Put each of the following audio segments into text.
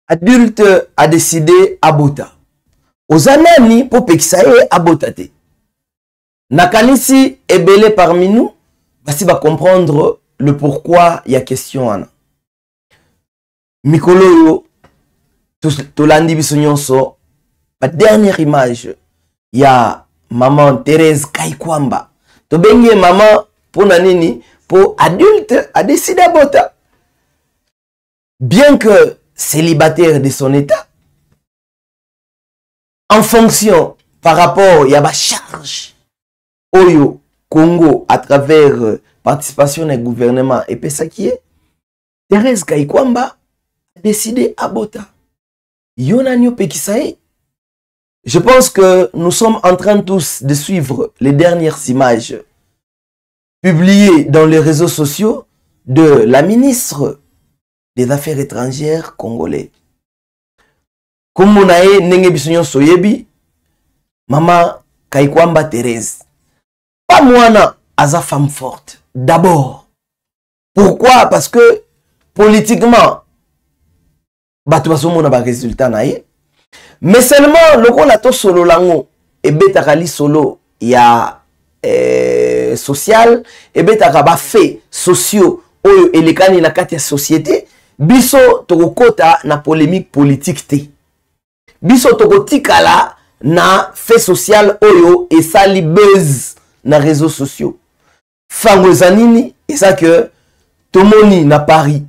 adulte a décidé abota. Aux anani pour peksaye abotate. Nakanisi ebele parmi nous, basi va comprendre le pourquoi il y a question ana. Mikolo yo tolandi biso nyonso. La dernière image, il y a maman Thérèse Kaikwamba. To benye maman pour nanini pour adulte a décidé abota. Bien que célibataire de son état, en fonction par rapport il y a ma charge Oyo Congo à travers participation du gouvernement et puis ça qui est Thérèse Kaikwamba a décidé abota. Yonanyo Pekisae. Je pense que nous sommes en train tous de suivre les dernières images publiées dans les réseaux sociaux de la ministre des Affaires étrangères congolais. Comme on a dit, Soyebi, Maman Kaikwamba Thérèse. Pas moi, Aza femme forte. D'abord. Pourquoi? Parce que politiquement, Batuasomo n'a pas résultat. Mais seulement, le qu'on a tout solo lango, et betakali solo, il y a social, et betakaba fait sociaux, et les canines na katia société, biso toko kota na polémique politique te. Biso toko tikala na fait social oyo et sali buzz na réseaux sociaux. Fango zanini, et ça que Tomoni na Paris,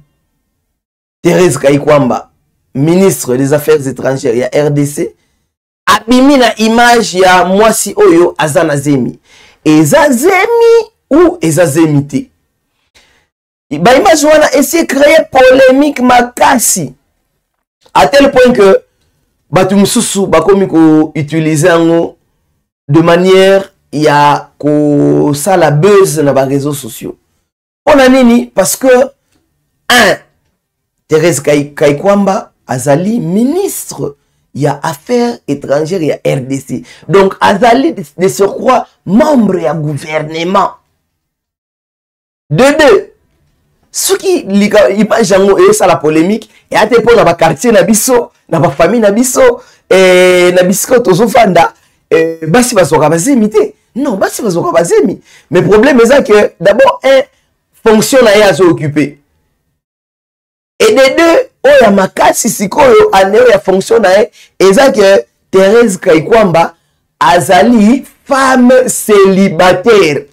Thérèse Kaikwamba, ministre des Affaires étrangères, il y a RDC, abimi na image ya mwasi oyo azana zemi. Eza zemi ou eza zemite. Ba image wana essayer créer polémique makasi. À tel point que batu mususu bakomi ko utiliser ngo de manière ya ko sala buzz na ba réseaux sociaux. On a nini parce que Thérèse Kaikwamba azali ministre il y a affaires étrangères, il y a RDC. Donc azali de surcroît membre ya gouvernement. De deux, ce qui image et ça la polémique et à tes points dans ma quartier na biso, dans ma famille na biso et na bisko tozofanda basi basoka bazemité. Non, basi basoka bazemi. Mais problème est que d'abord un fonction na ya occupé. Et de deux, oya makasi sikoyo aneo ya fonction na et ça que Thérèse Kaikwamba azali femme célibataire.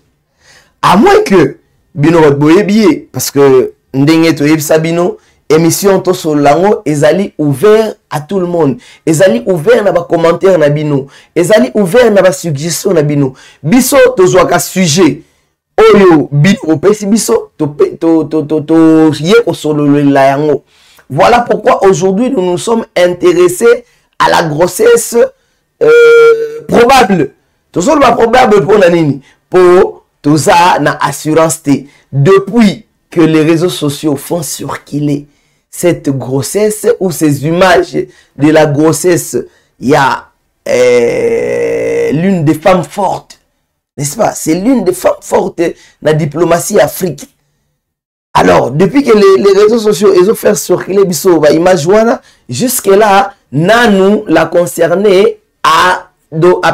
À moins que bino boyebié parce que ndenge to yebisa bino émission to solango ezali ouvert à tout le monde. Ezali ouvert na ba commentaire na bino. Ezali ouvert na ba suggestion na bino. Biso to zoaka sujet oyo bino pesi biso to yeko solo la yango. Voilà pourquoi aujourd'hui nous nous sommes intéressés à la grossesse probable. Tout ça va probable pour nanini pour tout ça na assurance T. Depuis que les réseaux sociaux font circuler cette grossesse ou ces images de la grossesse, il y a l'une des femmes fortes, n'est-ce pas? C'est l'une des femmes fortes de la diplomatie africaine. Alors, depuis que les réseaux sociaux ils ont fait circuler biso ba image wana, jusque là, nanou la concerné à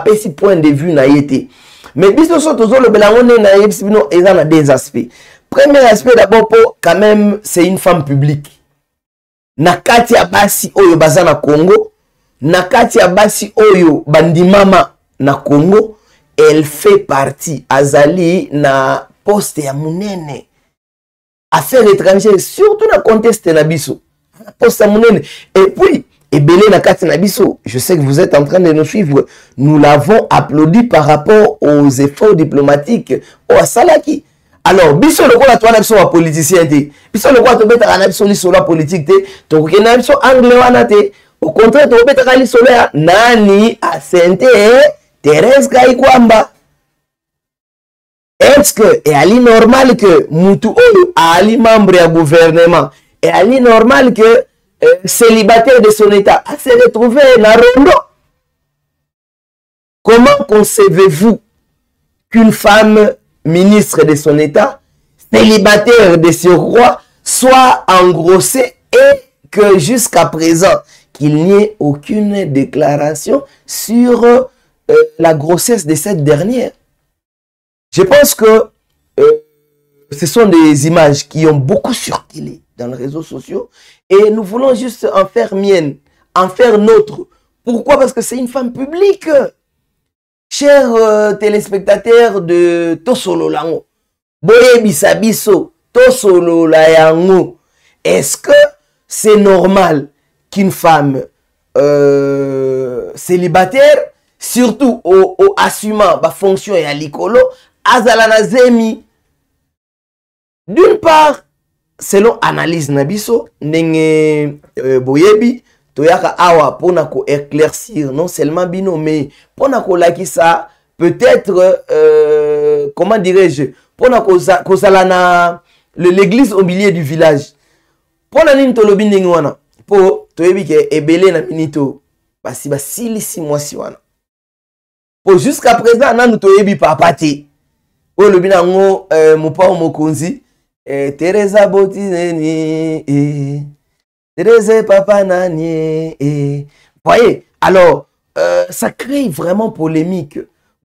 petit point de vue na yete. Mais biso so tozo le belangone na yebsibino eza na des aspects. Premier aspect d'abord pour quand même c'est une femme publique. Nakati ya basi oyo bazana Congo, nakati ya basi oyo bandimama na Congo, elle fait partie azali na poste ya munene. Affaires étrangères, surtout dans le contexte de Nabiso. Et puis, Ebele Nakati Nabiso, je sais que vous êtes en train de nous suivre. Nous l'avons applaudi par rapport aux efforts diplomatiques au Salaki. Alors, Biso le quoi toi Nabiso politicien te. Biso le quoi tu bête à Nabiso li solo politique te. Donc Nabiso anglais wana te. Au contraire, tu bête à li solo nani asente Thérèse Kaikwamba. Est-ce que est ali normal que Moutou ali membre du gouvernement et ali normal que célibataire de son état a se retrouvé dans Rondo? Comment concevez-vous qu'une femme ministre de son état, célibataire de surcroît, soit engrossée et que jusqu'à présent, qu'il n'y ait aucune déclaration sur la grossesse de cette dernière. Je pense que ce sont des images qui ont beaucoup circulé dans les réseaux sociaux et nous voulons juste en faire mienne, en faire nôtre. Pourquoi? Parce que c'est une femme publique. Chers téléspectateurs de Tosolo Lango, Boye Bisabiso, Tosolo Layango, est-ce que c'est normal qu'une femme célibataire, surtout au assumant la fonction et à l'icolo, azalana zemi? D'une part, selon analyse Nabiso, Nenge Boyebi, Toyaka Awa, pona ko éclaircir non seulement bino, mais pona ko lakisa, peut-être, comment dirais-je, pona ko zalana l'église au milieu du village. Pona nin tolobi ndenge wana, po toyebi ke ebele na minito, basi basili si mwasi wana. Po jusqu'à présent, nanu toyebi papate. Po lobi nango mupa mokonzi, Teresa Botineni, Teresa Papa Nani. Voyez, alors, ça crée vraiment polémique.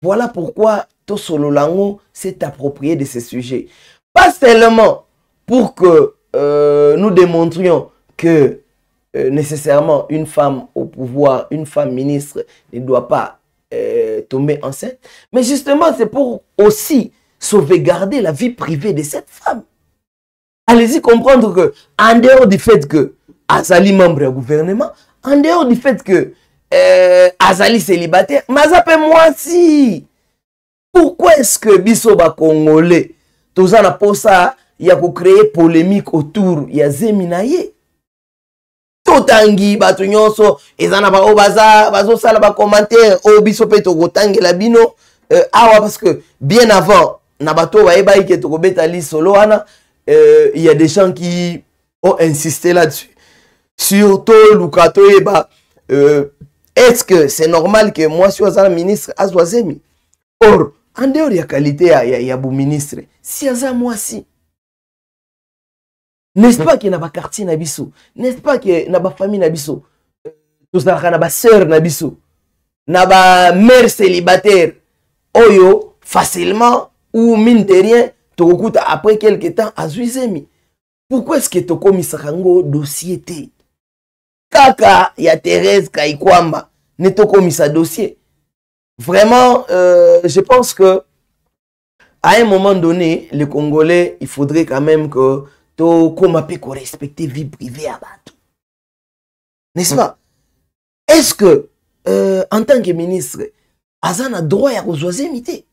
Voilà pourquoi Tosolo Lango s'est approprié de ces sujets. Pas seulement pour que nous démontrions que nécessairement une femme au pouvoir, une femme ministre ne doit pas tomber enceinte, mais justement c'est pour aussi sauvegarder la vie privée de cette femme. Allez-y comprendre que, en dehors du fait que Azali membre du gouvernement, en dehors du fait que Azali célibataire, Mazape moi si. Pourquoi est-ce que Bisoba Congolais, tout ça n'a pas ça, il y a créé polémique autour, il y a Zeminaye. Totangi, Batunyonso, Ezana ba Obaza, Bazo Sala ba commentaire, Obisope Togotangi la bino, parce que bien avant, Nabato ba Eba Ike Togobetali Soloana, il y a des gens qui ont insisté là-dessus. Surtout Lukato Eba, est-ce que c'est normal que moi, je sois un ministre Azwazemi? Or, en dehors de la qualité, il y a un ministre. Si il y a moi, si. N'est-ce pas qu'il y a un quartier Nabiso? N'est-ce pas qu'il y a une famille Nabiso? Tout ça, il y a une sœur Nabiso. Il y a une mère célibataire. Oyo, facilement, ou mine de rien, après quelques temps, à Zuizemi. Pourquoi est-ce que tu as commis ce dossier? Kaka, il y a Thérèse Kaikwamba, ne te commis ce dossier. Vraiment, je pense que à un moment donné, les Congolais, il faudrait quand même que tu respectes la vie privée à Batou. N'est-ce pas? Est-ce que, en tant que ministre, Azan a droit à rejoindre imité?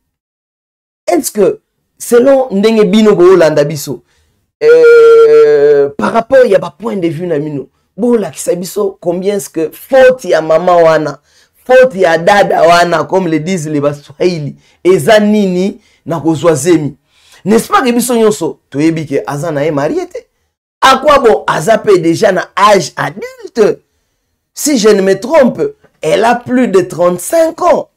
Est-ce que, selon Ndenge Bino Bolanda Biso, par rapport, il y a pas point de vue Namino, Bola Kisabiso, combien est-ce que faute ya maman wana, faute ya dada wana, comme le disent les Baswahili, ezanini na kozwazemi. N'est-ce pas que Biso Nyonso, tu es que Azana est marié? À quoi bon, Azapé déjà na âge adulte? Si je ne me trompe, elle a plus de 35 ans.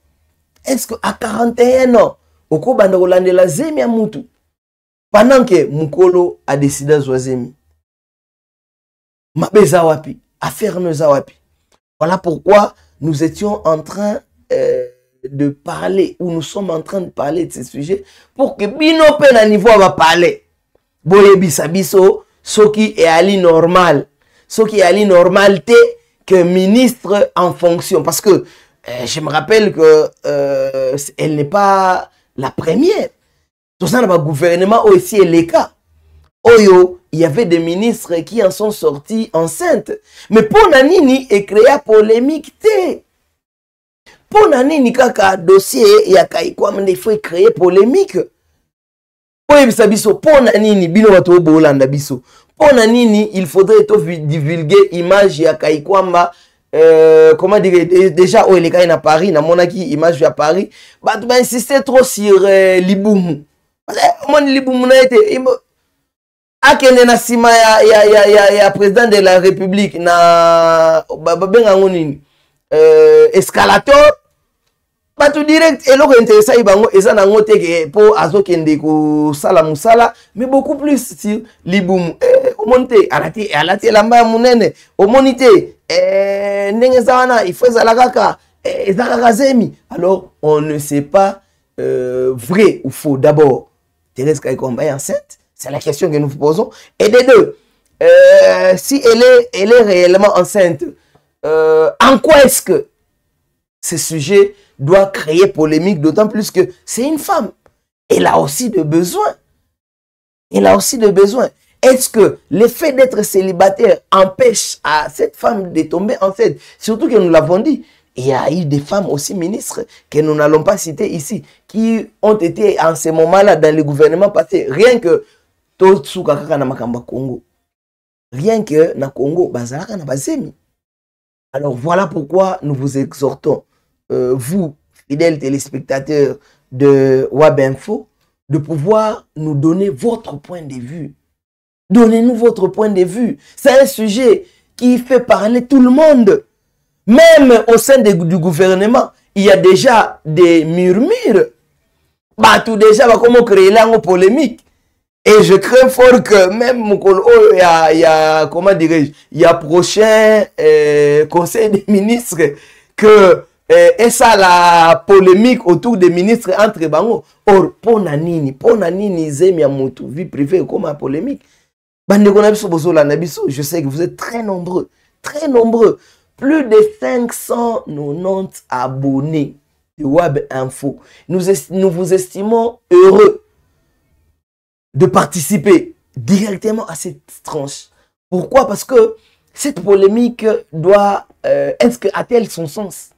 Est-ce qu'à 41 ans, Oko banda kolande la zemi ya mutu? Pendant que Mukolo a décidé de Zouazemi. Mabeza wapi, affaire wapi. Voilà pourquoi nous étions en train de parler, ou nous sommes en train de parler de ces sujets, pour que Bino Pena niveau va parler. Boye bisabiso, ce qui est ali normal. Ce qui est ali normal, que ministre en fonction. Parce que je me rappelle que elle n'est pas la première. Tout ça dans le gouvernement aussi est le cas. Oyo, il y avait des ministres qui en sont sortis enceintes. Mais pour Nanini, il créé polémique. Pour Nanini, kaka dossier, il y a il faut créer polémique. Pour Nanini, bino bato bolanda biso. Pour Nanini, il faudrait divulguer image ya Kaikwamba. Comment dire, déjà où il est à Paris, na monaki image à Paris, bah tu vas insister trop sur Liboumou. Mon Liboumou na été akene na sima ya président de la République na babenga ngonini escalator Pas tout direct, et l'autre intéressant, ils ont noté pour Azo Kende ko sala musala, mais beaucoup plus sur Liboum. Au monte, à la lamba munene, au monité, Nengezawana, il faut Zalagaka, Zarakazemi. Alors, on ne sait pas vrai ou faux. D'abord, Thérèse Kaikomba est enceinte, c'est la question que nous vous posons. Et des deux, si elle est réellement enceinte, en quoi est-ce que ce sujet doit créer polémique, d'autant plus que c'est une femme. Elle a aussi de besoins. Elle a aussi de besoins. Est-ce que le fait d'être célibataire empêche à cette femme de tomber enceinte? Surtout que nous l'avons dit, il y a eu des femmes aussi ministres que nous n'allons pas citer ici, qui ont été en ce moment-là dans le gouvernement passé. Rien que Totsuka na Makamba Congo. Rien que na Congo, Bazalaka na Bazemi. Alors voilà pourquoi nous vous exhortons, vous, fidèles téléspectateurs de Web Info, de pouvoir nous donner votre point de vue. Donnez-nous votre point de vue. C'est un sujet qui fait parler tout le monde. Même au sein du gouvernement, il y a déjà des murmures. Bah, tout déjà, comment créer là une polémique. Et je crains fort que même il y a comment dirais-je, il y a prochain conseil des ministres que et ça la polémique autour des ministres entre bango. Or ponanini zemi ya mutu vie privée comme une polémique. Je sais que vous êtes très nombreux, plus de 590 abonnés de Web Info. Nous vous estimons heureux de participer directement à cette tranche. Pourquoi? Parce que cette polémique doit... est-ce que a-t-elle son sens?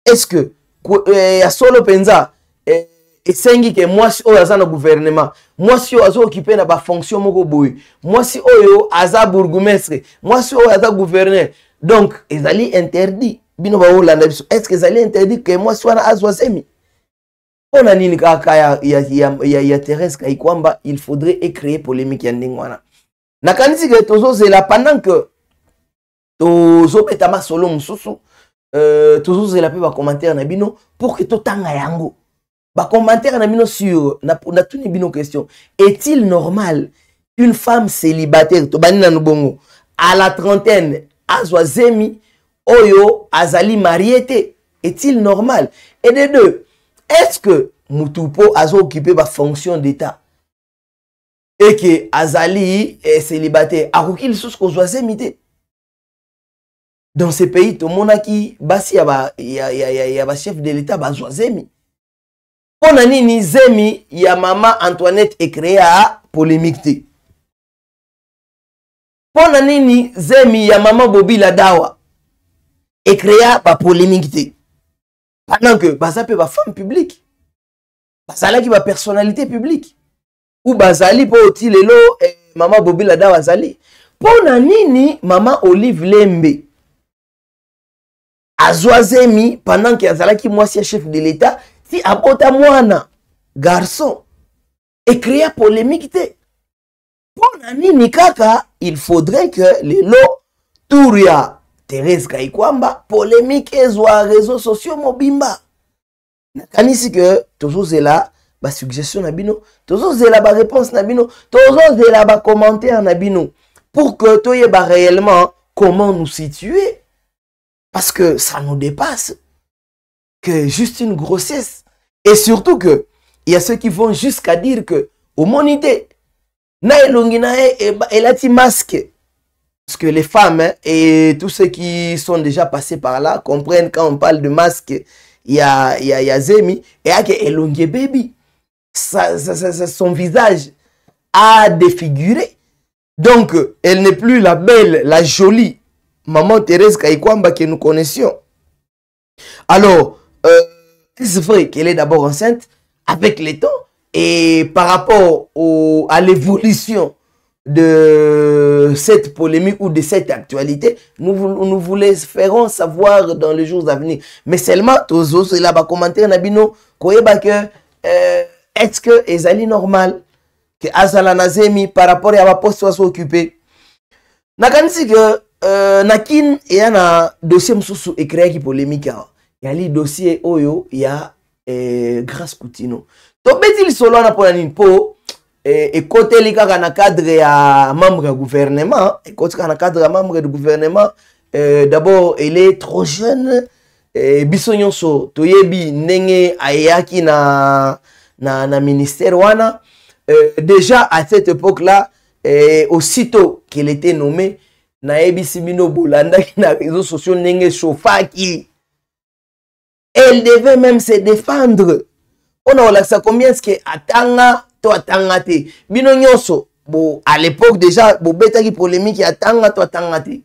Est-ce que ya solo penza esengi que moi si oyo aza na gouvernement, moi si oyo aza occupé na ba fonction moko boye, moi si oyo aza bourgmestre, moi si oyo aza gouverneur, donc ezali interdit bino ba olanda biso. Est-ce que ezali interdit que moi si wana azwa semi? On a nini kaka ya Thérèse Kaikwamba, il faudrait créer polémique ya ndenge wana. Nakanisi que tozozela pendant que tozobetama solo mususu, tozozela pe ba commentaire na bino pour que totanga yango. Ba commentaire na bino sur na tuni bino question. Est-il normal qu'une femme célibataire to bani na nubongo à la trentaine azwa zemi oyo azali mariée? Est-il normal? Et de deux, est-ce que Mutupo a occupé ma fonction d'État et que Azali est célibataire? A qu'il sous qu'on soit zémité. Dans ces pays, tout le monde a qui basi y a chef de l'État bazwa zemi. Pour nani zemi ya maman Antoinette est créé à polémique. Pour nani zemi ya maman Bobi Ladawa est créé à polémique. Pendant que baza peut ba femme publique. Bazala qui ba personnalité publique. Ou bazali po oti lelo maman Bobi Ladawa zali. Pona nini maman Olive Lembe azwazemi pendant que azala qui moi si chef de l'État si abota mwana garçon et créer polémique te. Pona nini kaka il faudrait que lelo touria Thérèse Kaikwamba polémique ezwa réseaux sociaux mobimba. Nakanisi que toujours là ba suggestion na bino, toujours là ba réponse na bino, toujours là ba commentaire na bino pour que toye ba réellement comment nous situer parce que ça nous dépasse que juste une grossesse et surtout que il y a ceux qui vont jusqu'à dire que au monité na elongi na elati masque. Parce que les femmes et tous ceux qui sont déjà passés par là comprennent quand on parle de masque, il y a Zemi et il y a Elongue Baby. Son visage a défiguré. Donc, elle n'est plus la belle, la jolie maman Thérèse Kaikwamba que nous connaissions. Alors, c'est vrai qu'elle est d'abord enceinte avec le temps et par rapport à l'évolution de cette polémique ou de cette actualité, nous vous les ferons savoir dans les jours à venir. Mais seulement, tous ceux là bas commentaire nabino, koyeba que est-ce que ezali normal que azala nazemi par rapport à ma poste soit occupé. Nakanisi que nakin et na dossier msusu écrit qui polémique. yali dossier oyo ya Grace Koutino. To beti lisolo na pona nini po ekoteli kaka na cadre ya membre du gouvernement, ekoteli kaka na cadre ya membre du gouvernement. D'abord, elle est trop jeune. Biso nyonso toyebi ndenge ayaki na ministère wana. Déjà à cette époque-là, aussitôt qu'elle était nommée, nayebi sibino bolanda ki na réseaux sociaux ndenge chauffaki. Elle devait même se défendre. On a ça combien est-ce que atanga to atanga te. Bino nyonso bo à l'époque déjà bo betaki polémique atanga to atanga te.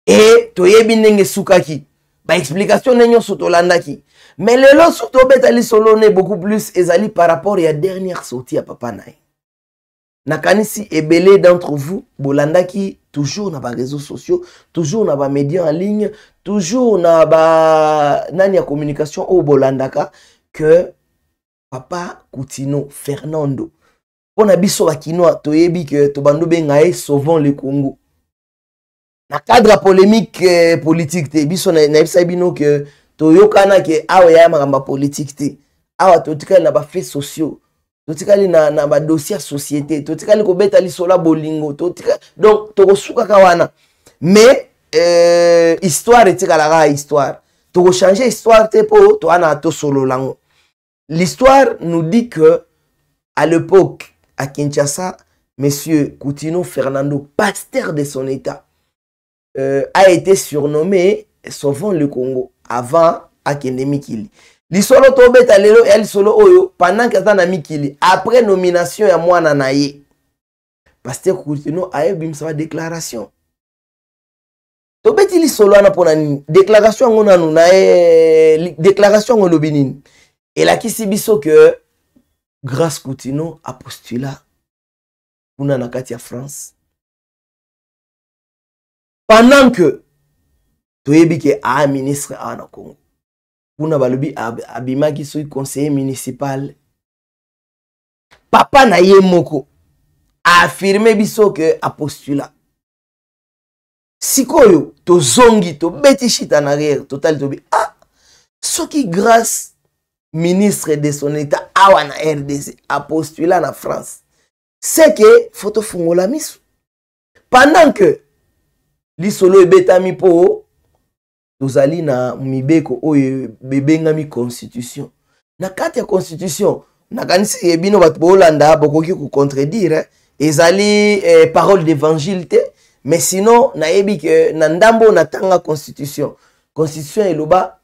Et toyebi ndenge sukaki. Ba explication nyonso to landaki. Mais le lot surtout betali solo ne beaucoup plus ezali par rapport à la dernière sortie à papa nae. Nakanisi ebele d'entre vous bolandaki toujours na ba réseaux sociaux, toujours na ba médias en ligne, toujours na ba nani ya communication au bolandaka que papa Koutino Fernando pona biso bakinoa toyebi que tobando bengae sauvons le Congo. Na cadre polémique politique te biso na ebisa bino que toyokana ke awa ya makamba politique te. Awa totikali na ba faits sociaux. Totikali na ba dossier société, totikali ko beta lisola bolingo, totikali donc tokosuka kawana. Mais histoire etikala ka histoire. Toko changer histoire te po to ana to solo lango. L'histoire nous dit que à l'époque à Kinshasa, monsieur Koutino Fernando, pasteur de son état, a été surnommé Sauvons le Congo avant Akende Mikili. Lisolo tobeta lelo el solo oyo pendant que na Mikili après nomination ya mwana naye. Pasteur Koutino a eu bimsa déclaration. Tobeti lisolo ana pona ni déclaration ngona nu naye déclaration ngolo binini. Et là qui sibiso que Grace Koutino a postulat pour na kati ya France. Pendant que toyebi ke a ministre ana Congo. Puna balobi abimaki soy conseiller municipal. Papa na ye moko a affirmé biso que a postulat. Sikoyo to zongi to beti chita na arrière total tobi soki Grace ministre de son état awa na RDC a postulat na France. C'est que photo fungola misu. Pendant que lisolo ebetami po tozali na mibeko oyo bebengami constitution. Na kati ya constitution, nakanisi ebino bato bolanda bokoki ko contredire ezali parole d'évangile te, mais sinon nayebi ke na ndambo natanga constitution. Constitution eloba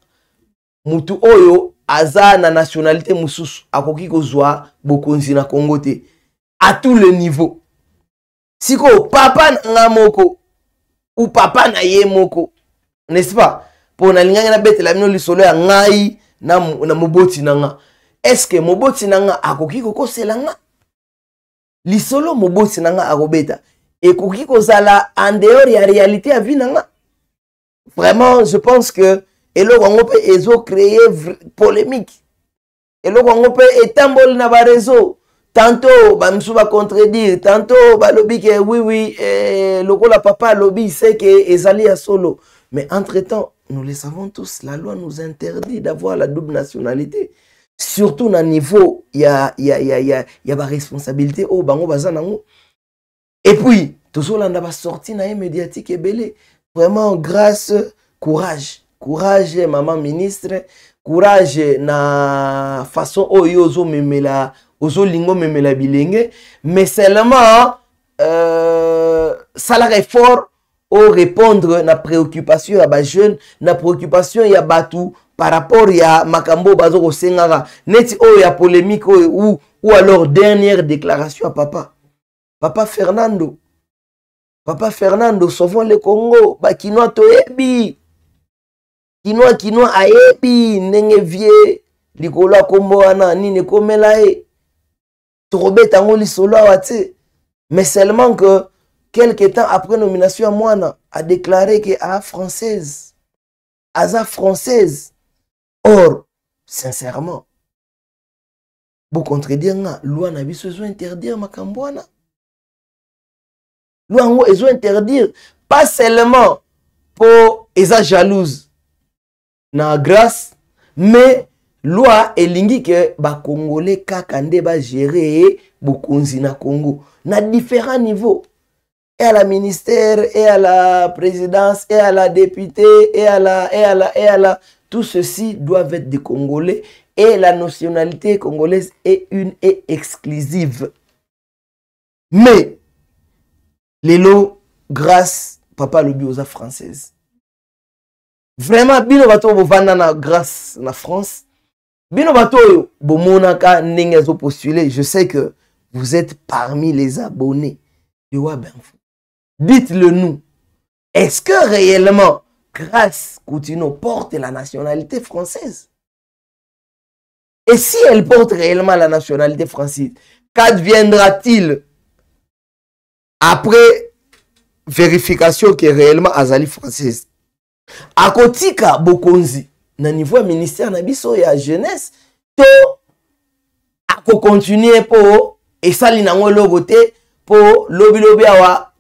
mutu oyo aza na nationalité mususu akoki kozwa bokonzi na Congo te à tous les niveaux. Siko papa na moko ou papa na ye moko, n'est-ce pas? Pour na linganga na bete la mino lisolo ya ngai na moboti nanga. Est-ce que moboti nanga akoki kokosela nga? Lisolo moboti nanga akobeta ekoki kozala en dehors ya réalité ya vie nanga. Vraiment, je pense que eloko ngo pe ezo créer polémique. Eloko ngo pe etamboli na ba réseau. Tantôt, bamsou va contredire. Tantôt, balobi que oui, lokola papa lobby sait que ezali à solo. Mais entre-temps, nous le savons tous, la loi nous interdit d'avoir la double nationalité. Surtout dans le niveau, il y a la responsabilité au bango bazanango. Et puis, toujours là, on a sorti na médiatique et belé. Vraiment, grâce, courage. Courage, maman ministre. Courage na façon oyozo memela. Lingo memela bilenge, mais seulement ça la fort au répondre na préoccupation ya ba jeune, na préoccupation ya batu par rapport ya makambo bazo ko sengara neti o ya polémique ou alors dernière déclaration à papa Fernando sauvons le Congo ba kinoa toyebi kinoa ayebi ndenge vie likolo kombo wana nini komela mais seulement que quelques temps après nomination Moana a déclaré que française. Or, sincèrement, vous contredire la loi n'a besoin interdire makambwana. Loi n'a besoin interdire pas seulement pour esa jalouse. na grâce, mais loi elingi que ba congolais kaka nde ba gérer bokonzi na Congo na différents niveaux, et à la ministère, et à la présidence, et à la députée, et à la tout ceci doivent être des Congolais, et la nationalité congolaise est une et exclusive. Mais les lots grâce papa lobi oza française. Vraiment bino bato bovanda na grâce na France. Bino bato bomonaka ndenge zo postuler, je sais que vous êtes parmi les abonnés de WAB Info. Dites-le nous. Est-ce que réellement Grâce Coutinho porte la nationalité française? Et si elle porte réellement la nationalité française, qu'adviendra-t-il après vérification que réellement Azali française? A kotika bokonzi na niveau ministère na biso ya jeunesse to ako continuer po esali nango logote po lobi awa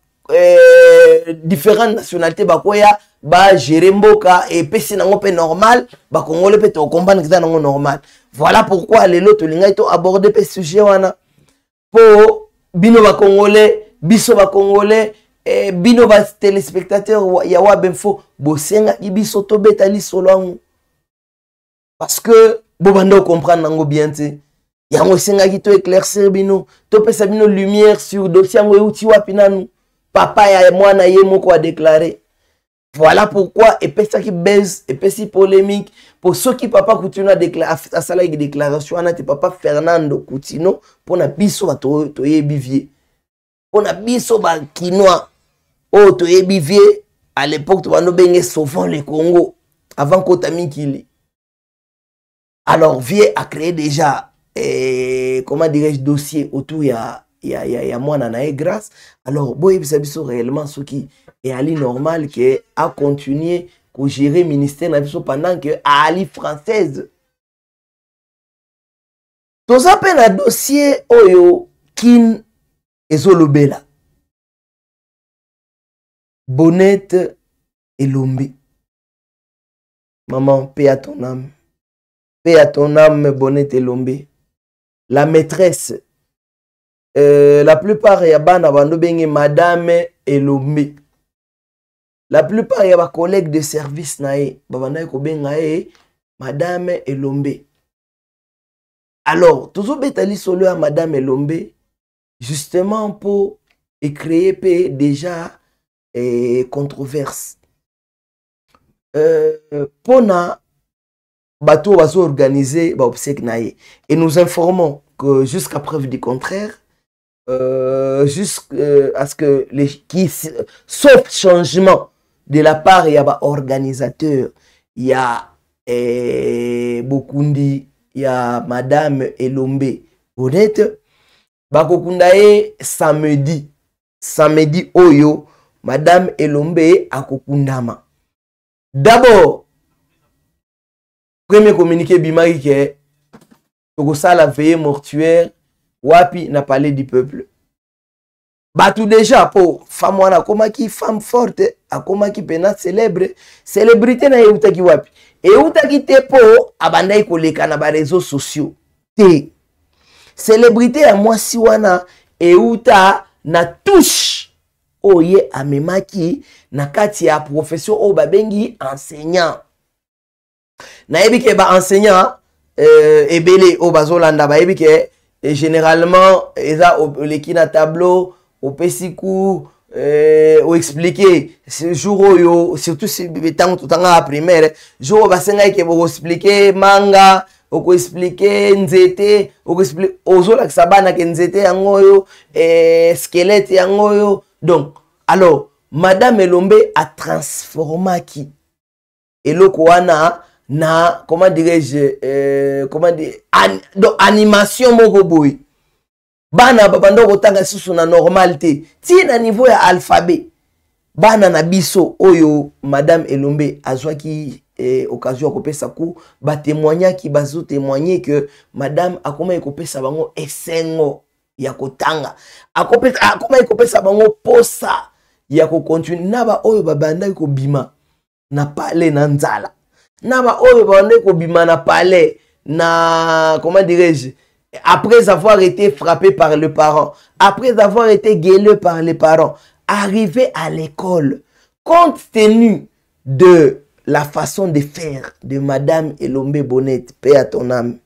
différentes nationalités bakoya ba gérer mboka et pesi nango pe normal ba congolais pe to comprendre que ça nango normal. Voilà pourquoi les lots tolinga to aborder pe sujet wana po bino ba congolais biso ba congolais et bino ba téléspectateurs ya WAB Info bosenga ibiso to betali solo parce que bobando comprendre nango bien te yango senga ki to éclaircir bino to pesa bino lumière sur dossier ngo euti wapi nanu papa ya mwana ye moko a déclaré. Voilà pourquoi et pesa ki baise et pesi polémique pour ceux qui papa Coutinho a déclaré à sala ki déclaration ana te papa Fernando Coutinho pour na biso ba to yebivier pour na biso ba kinois oh to yebivier à l'époque to bando benge sauvant le Congo avant Kotami Kili. Alors Vieux a créé déjà comment dirais-je dossier autour ya moi na grâce. Alors boy biso réellement ce qui est ali normal que a continuer à gérer ministère na biso pendant que ali française. Tout ça peine un dossier oyo kin ezolobela. Bonnette et Lombe. Maman, paix à ton âme. Paix à ton âme, Bonnette et Lombe. La maîtresse. La plupart y a bana bando benge madame et Lombe. La plupart y a ba collègues de service nae babanda ko benga madame et Lombe. Alors, toujours betali solo à madame et Lombe justement pour créer déjà controverse. Pona bateau va organiser ba obsèque nae et nous informons que jusqu'à preuve du contraire jusqu'à ce que sauf changement de la part il y a ba organisateur il y a Bokundi il y a madame Elombe Bonnette bakokundae samedi oyo madame Elombe akokundama. D'abord premier communiqué bimaki ke tokosala veillée mortuaire wapi na palais du peuple. Tout déjà pour femme wana komaki femme forte akomaki pena célébrité na eutaki wapi eutaki te po abandai koleka na ba réseaux sociaux te célébrité ya mwasi wana euta na touche oye amemaki na kati ya profession o babengi enseignant na ebike ba enseignant ebele o bazolanda ba ebike généralement eza leki na tableau au pesiku au expliquer ce jour oyo surtout si betango totanga primaire jour basenga ke bo expliquer manga oko expliquer nzete oko expliquer ozola kisabana ke nzete yango yo squelette yango yo. Donc alors madame Elombe a transformé qui eloko wana na comment dirais-je comment dire animation moko boy bana babando kotanga susu na normalité ti na niveau ya alphabet bana na biso oyo madame Elombe azwaki occasion kopesa ku ba témoigner ki bazo témoigner que madame akoma ekopesa bango esengo ya kotanga akoma ekopesa bango posa ya ko continuer na ba oyo babanda ko bima na pale na nzala Naba oyo bande ko bimana palais na comment dirais-je, après avoir été frappé par le parent, après avoir été gueulé par les parents, arriver à l'école, compte tenu de la façon de faire de Madame Elombe Bonnette, paix à ton âme.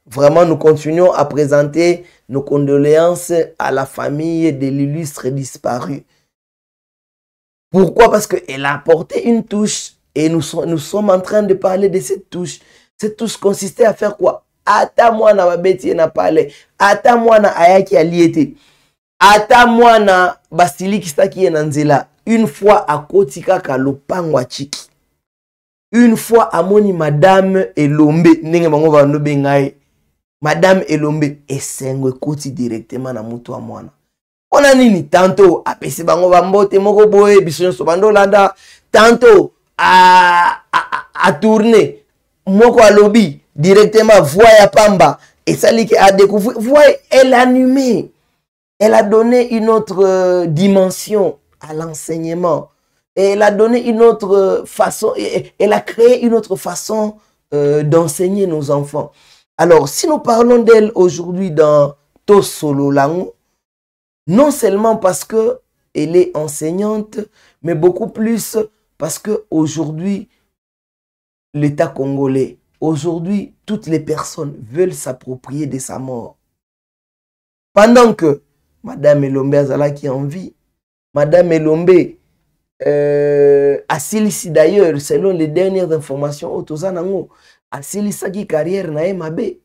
Vraiment, nous continuons à présenter nos condoléances à la famille de l'illustre disparu. Pourquoi? Parce qu'elle a apporté une touche et nous sommes en train de parler de cette touche. Cette touche consistait à faire quoi? Ata mwana babeti na pale, ata mwana ayaki aliete, ata mwana basiliki staki na nzela. Une fois à kotika ka lopangwa chiki. Une fois amoni Madame Elombe, ndenge bango bando bengai. Madame Elombe esengwe koti directement na mutu wa mwana. Ona nini tanto apesi bango bambote moko boye biso so bando landa, tanto a tourner moko alobi directement voix ya pamba et ça qui a découvert voix elle a animé, elle a donné une autre dimension à l'enseignement, elle a donné une autre façon, elle a créé une autre façon d'enseigner nos enfants. Alors si nous parlons d'elle aujourd'hui dans Tosolo Lango, non seulement parce que elle est enseignante, mais beaucoup plus parce que aujourd'hui l'État congolais, aujourd'hui, toutes les personnes veulent s'approprier de sa mort. Pendant que Madame Elombe Azala qui en vie, Madame Elombe a silisi d'ailleurs, selon les dernières informations, Otozanango, a silisa qui carrière na Mabe.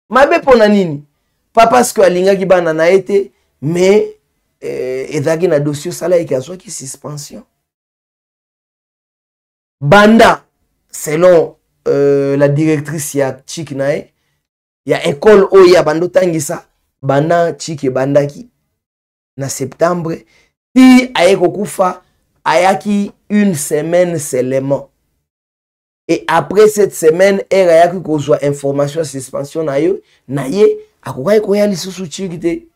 Mabe pona nini? Pas parce que Alinga ki bana na été, mais ezaki na dossier sala et qui suspension. Banda, selon la directrice ya Chiknae, ya école oya bando tangisa, banda Chik bandaki na septembre, ti ayeko kufa ayaki une semaine seulement. Et après cette semaine, elle ayaki kozwa information suspension na yo, na ye akokai koya lisusu Chikite.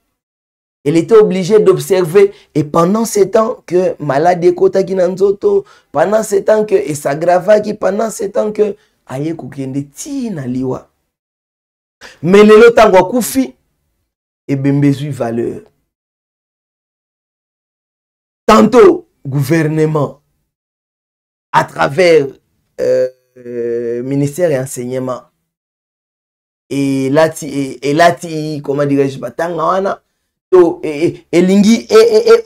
Elle était obligée d'observer et pendant ce temps que maladie kota ki nanzoto, pendant ce temps que et s'aggrava ki, pendant ce temps que aye kokende ti na liwa. Mais lelo tango kufi et bembezui valeur. Tantôt gouvernement à travers ministère et enseignement et lati comment dirais-je batanga wana elingi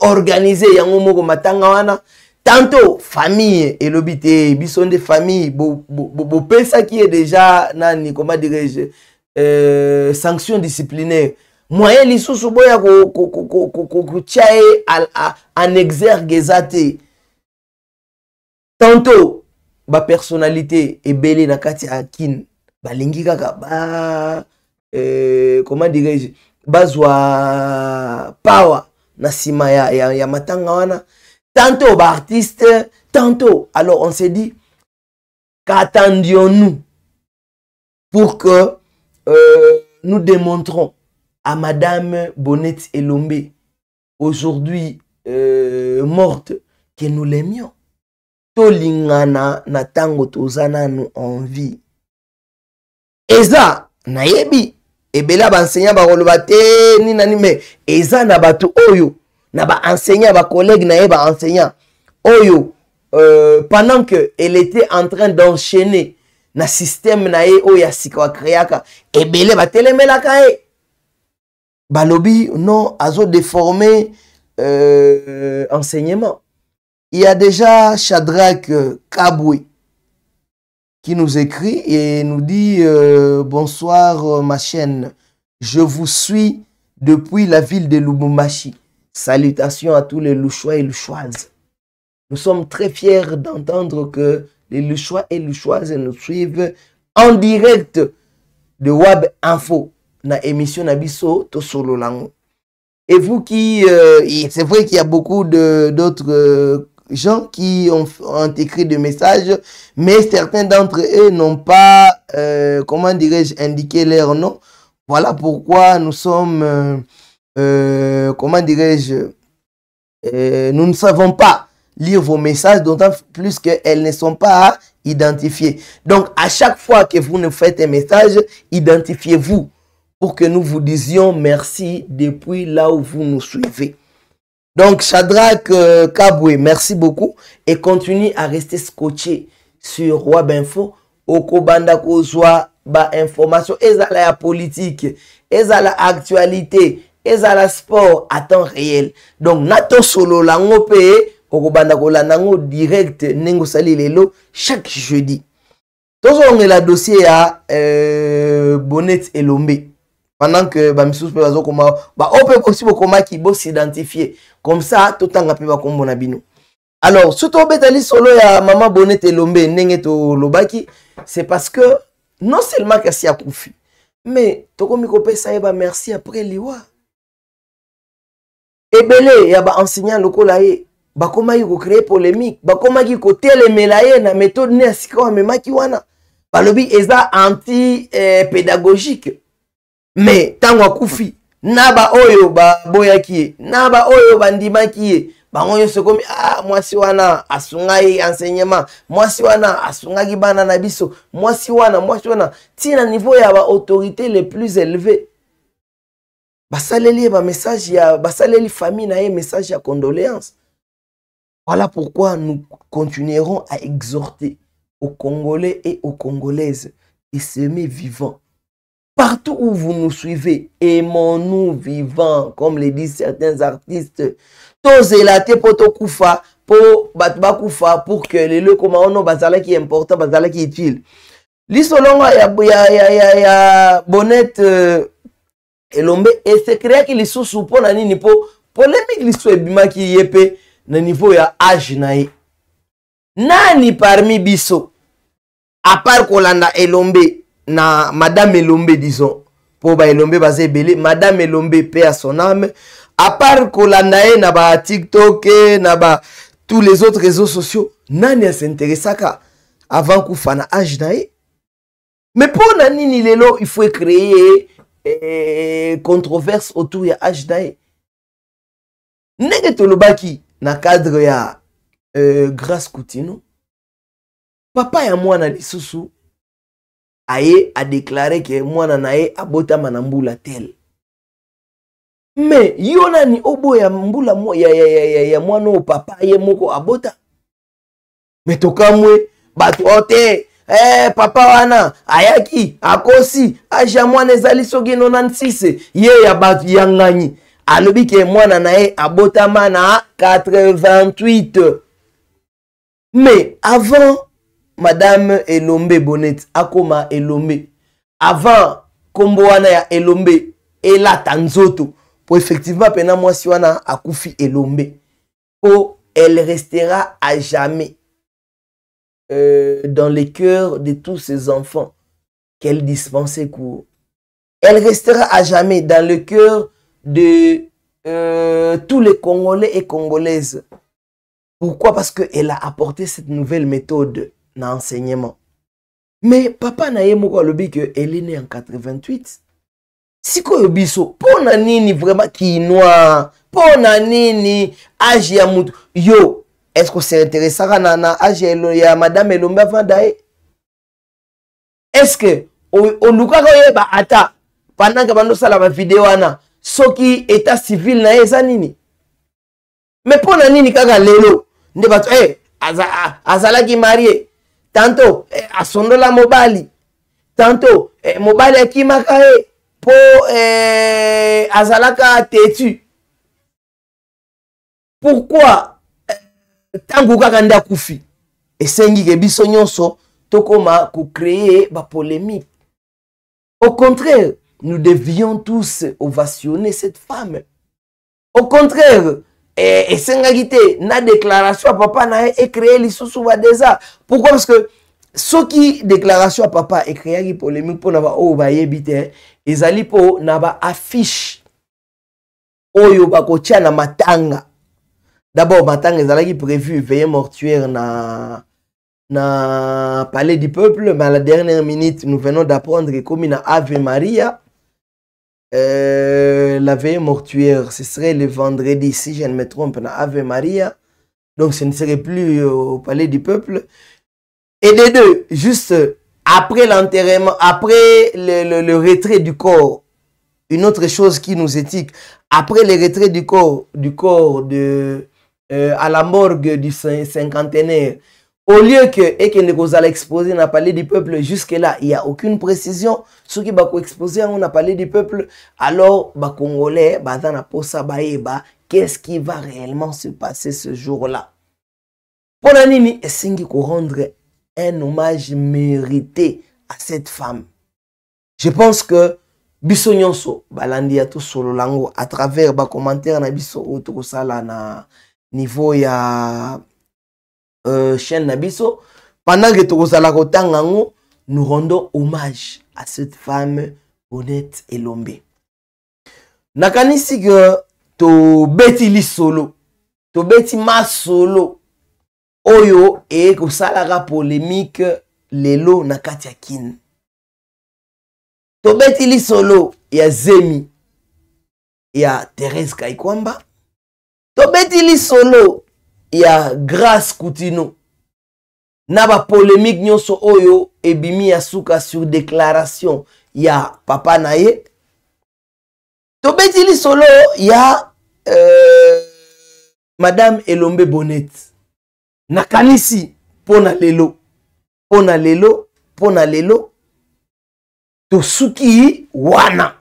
organisé yango moko matanga wana. Tantôt famille et l'obité bisonde famille bo pesa qui est déjà nani comment dirais-je sanction disciplinaire moyen lisusu boya ko tchae en exergue zate. Tantôt ba personnalité ebele na kati akin balingi kaka ba comment dirais-je bazwa power na sima ya matanga wana. Tantôt ba artiste, tantôt. Alors on s'est dit qu'attendions-nous pour que nous démontrons à Madame Bonnette Elombe aujourd'hui morte que nous l'aimions. Tolingana na tango tozana nous en vie. Eza nayebi ebela ba enseignant ba koloba te ni nani me eza na batu oyo na ba enseignant ba collègue na ba enseignant oyo pendant que elle était en train d'enchaîner na système na oya sika kreaka ebele ba telemela kae balobi non azo déformer enseignement. Il y a déjà Shadrach Kabwe qui nous écrit et nous dit bonsoir ma chaîne, je vous suis depuis la ville de Lubumbashi. Salutations à tous les Louchois et Louchoises. Nous sommes très fiers d'entendre que les Louchois et Louchoises nous suivent en direct de Wab Info, na émission Nabiso Tosolo Lango. Et vous qui, c'est vrai qu'il y a beaucoup d'autres gens qui ont écrit des messages, mais certains d'entre eux n'ont pas, comment dirais-je, indiqué leur nom. Voilà pourquoi nous sommes, comment dirais-je, nous ne savons pas lire vos messages, d'autant plus qu'elles ne sont pas identifiées. Donc, à chaque fois que vous nous faites un message, identifiez-vous pour que nous vous disions merci depuis là où vous nous suivez. Donc, Shadrach Kabwe, merci beaucoup et continue à rester scotché sur Wabinfo. Okobanda kozwa ba information ezala ya politique, ezala actualité, ezala sport à temps réel. Donc, nato solo lango pe okobanda kolanango direct nengo sali lelo chaque jeudi. Tozo on la dossier à Bonnet et Lombe. Pendant que bamisous pe bazo koma ba ope possible koma ki bo s'identifier. Comme ça tout tanga pe ba kombo na bino. Alors, surtout betali solo ya maman Bonnet et Lombe ndenge to lobaki, c'est parce que non seulement kasi a koufi, mais toko mi kopé ça ba merci après liwa. Ebele ya ba enseignant lokola ye, ba koma yi ko créer polémique, ba koma ki ko telemela ye na méthode ne asika memaki wana. Ba lobi eza anti pédagogique. Mais tango koufi, na ba oyo ba boyaki, na ba oyo ba ndimaki, bango yo se komi mwasi wana asungai enseignement, mwasi wana asungaki bana na biso, mwasi wana tina niveau ya ba autorité les plus élevées. Basaleli ba message ya basaleli famille na ye message ya condoléances. Voilà pourquoi nous continuerons à exhorter aux Congolais et aux Congolaises et s'aimer vivants. Partout où vous nous suivez, aimons-nous vivants, comme le disent certains artistes. Tozélate poto kufa, po batba kufa, pour que les lieux comme on bazala qui est important, bazala qui est utile. L'isolonga ya Bonnet et Lombe, et c'est créé qu'il soit soupon na nini po polémique l'histoire bima qui yepe na niveau ya âge nae. Nani parmi biso, à part Kolanda Elombe, na Madame Elombe, disons, pour ba Elombe basé belé, Madame Elombe, paix à son âme, à part Kolanda na ba TikTok, na ba tous les autres réseaux sociaux, nani s'intéresse à avant Koufa na âge nae. Mais pour nani ni lelo, il faut créer controverse autour ya âge nae. Nege tolobaki na cadre ya Grâce Coutinho, papa ya mwana lisusu aye a déclaré que mwana nae abota manambula tel. Mais yona ni obo ya mbula ya mwana o papa ye moko abota. Mais tokamwe batu ote papa wana ayaki akosi aja mwana ezali soki 96 ye ya batu yangani alobi ke mwana nae abota mana 88. Mais avant Madame Elombe Bonnet, Akoma Elombe, avant Komboana ya Elombe, Ela Tanzoto, pour effectivement, pena moi si wana Akufi Elombe, pour elle restera à jamais dans les cœurs de tous ces enfants qu'elle dispensait cours. Elle restera à jamais dans le cœur de tous les Congolais et Congolaises. Pourquoi? Parce qu'elle a apporté cette nouvelle méthode dans l'enseignement. Mais papa na ye moko alobi que elle est née en 88. Siko yobiso, pona nini vraiment kinoa, pona nini âge ya mutu. Yo, est-ce que c'est intéressant na âge ya Madame Elombe avant d'aller? Est-ce que o luka ko yeba ata pendant que bando sala ba vidéo ana soki état civil na eza nini? Mais pona nini kaka lelo nde bato azalaki marié, tantôt asondola mobali, tantôt mobali akimaka ye po azalaka tetu. Pourquoi tangu kaka nda kufi esengi ke biso nyonso tokoma ko créer ba polémique? Au contraire, nous devions tous ovationner cette femme. Au contraire, et sengagité na déclaration à papa na et créé lisusu ba déjà. Pourquoi? Parce que ce qui déclaration à papa et créé polémique pour naba o ba yebite ezali po naba affiche oyo ba ko tia na matanga. D'abord matanga ezalaki prévu veillée mortuaire na palais du peuple, mais à la dernière minute nous venons d'apprendre que comme na Ave Maria, la veille mortuaire, ce serait le vendredi, si je ne me trompe, na Ave Maria. Donc ce ne serait plus au palais du peuple. Et des deux, juste après l'enterrement, après le retrait du corps, une autre chose qui nous éthique, après le retrait du corps à la morgue du cinquantenaire, au lieu que nous allons exposer dans le palais du peuple, jusque-là, il n'y a aucune précision. Ce qui va exposer dans le palais du peuple, alors, les Congolais, qu'est-ce qui va réellement se passer ce jour-là? Pour la nini, c'est rendre un hommage mérité à cette femme. Je pense que biso nyonso balandi ya to solo lango à travers ba commentaire na biso auto sala na niveau ya chaîne na biso pendant que to sala kotanga ngo, nous rendons hommage à cette femme honnête et Elombe. Nakanisi que to beti li solo, to beti ma solo oyo e ko sala polémique lelo na kati ya kin. Tobeti li solo ya Zemi ya Thérèse Kaikwamba. Tobeti li solo ya Grace Koutino. Na ba polémique nyonso oyo ebimi ya suka sur déclaration ya papa na ye. Tobeti li solo ya Madame Elombe Bonnet. Nakanisi pona lelo. Pona lelo. Pona lelo. Tosuki wana.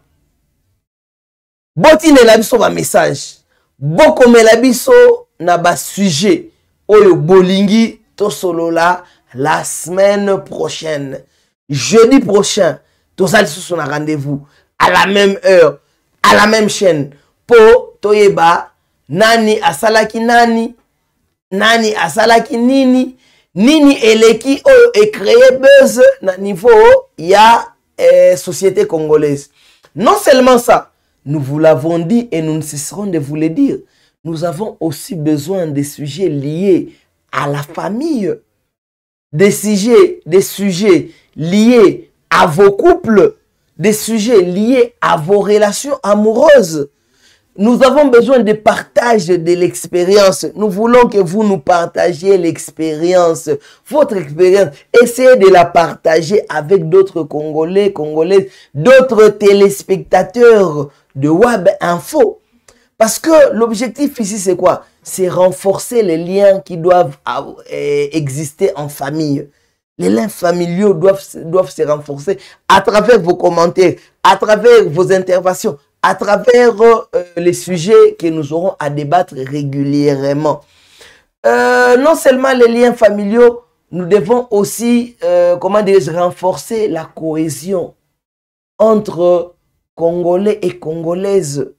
Boti ne la biso ba message. Boko me la biso na ba sujet. Oyo bolingi to solola la semaine prochaine. Jeudi prochain. Tozali sous un rendez-vous. À la même heure. À la même chaîne. Po toyeba. Nani asalaki nani. Nani asalaki nini. Nini eleki oyo e créé buzz na niveau ya société congolaise. Non seulement ça, nous vous l'avons dit et nous ne cesserons de vous le dire. Nous avons aussi besoin des sujets liés à la famille. Des sujets liés à vos couples. Des sujets liés à vos relations amoureuses. Nous avons besoin de partage de l'expérience. Nous voulons que vous nous partagiez l'expérience, votre expérience. Essayez de la partager avec d'autres Congolais, Congolaises, d'autres téléspectateurs de Web Info. Parce que l'objectif ici, c'est quoi? C'est renforcer les liens qui doivent exister en famille. Les liens familiaux doivent se renforcer à travers vos commentaires, à travers vos interventions, à travers les sujets que nous aurons à débattre régulièrement. Non seulement les liens familiaux, nous devons aussi, renforcer la cohésion entre Congolais et Congolaises.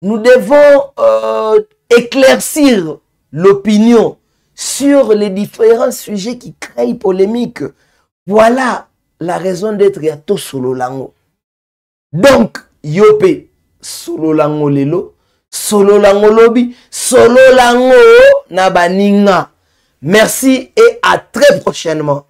Nous devons éclaircir l'opinion sur les différents sujets qui créent polémique. Voilà la raison d'être ya to solo lango. Donc, yope solo lango lelo, solo lango lobi, solo lango na baninga. Merci et à très prochainement.